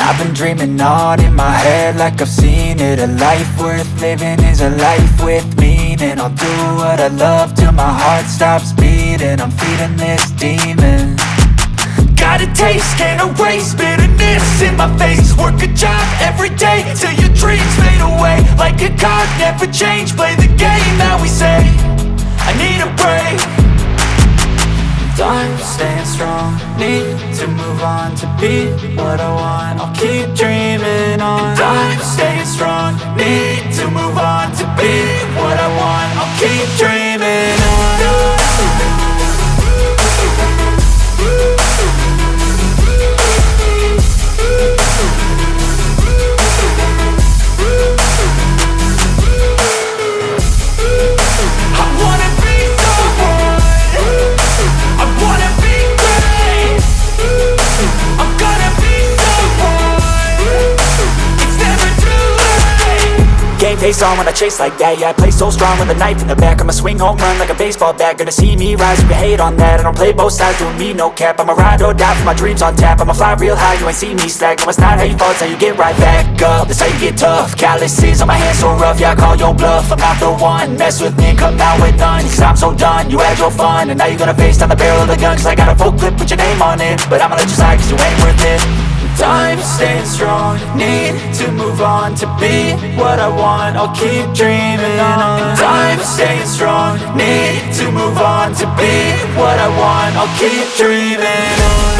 I've been dreaming on in my head like I've seen it. A life worth living is a life with meaning. I'll do what I love till my heart stops beating. I'm feeding this demon. Got a taste, can't erase bitterness in my face. Work a job every day till your dreams fade away. Like a card, never change, play the game that we say. I need a break. I'm staying strong, need to move on to be what I want. I'll keep dreaming on. I'm staying strong, need to move on to be what I want. I'll keep dreaming on. Face on when I chase like that, yeah, I play so strong with a knife in the back. I'ma swing home run like a baseball bat. Gonna see me rise, you can hate on that. I don't play both sides, doing me no cap. I'ma ride or die for my dreams on tap. I'ma fly real high, you ain't see me slack. No, it's not how you fall, it's how you get right back up. That's how you get tough, calluses on my hands so rough. Yeah, I call your bluff, I'm not the one. Mess with me and come out with none, cause I'm so done. You had your fun, and now you're gonna face down the barrel of the gun. Cause I got a full clip, put your name on it. But I'ma let you slide cause you ain't worth it. I'm staying strong, need to move on to be what I want. I'll keep dreaming on. I'm staying strong, need to move on to be what I want. I'll keep dreaming on.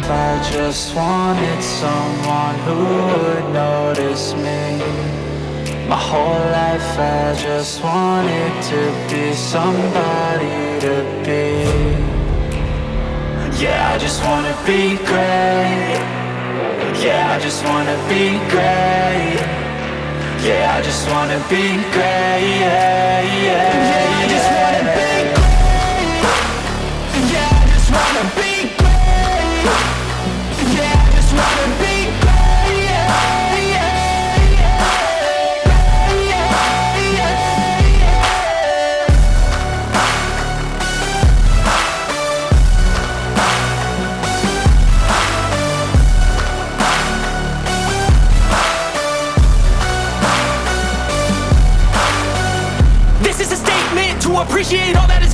I just wanted someone who would notice me. My whole life I just wanted to be somebody to be. Yeah, I just wanna be great. Yeah, I just wanna be great. Yeah, I just wanna be great. Yeah, yeah, yeah, I just wanna be great. Yeah, I just wanna be great. Yeah, I just wanna be great. Yeah, yeah, yeah, yeah, yeah. This is a statement to appreciate all that is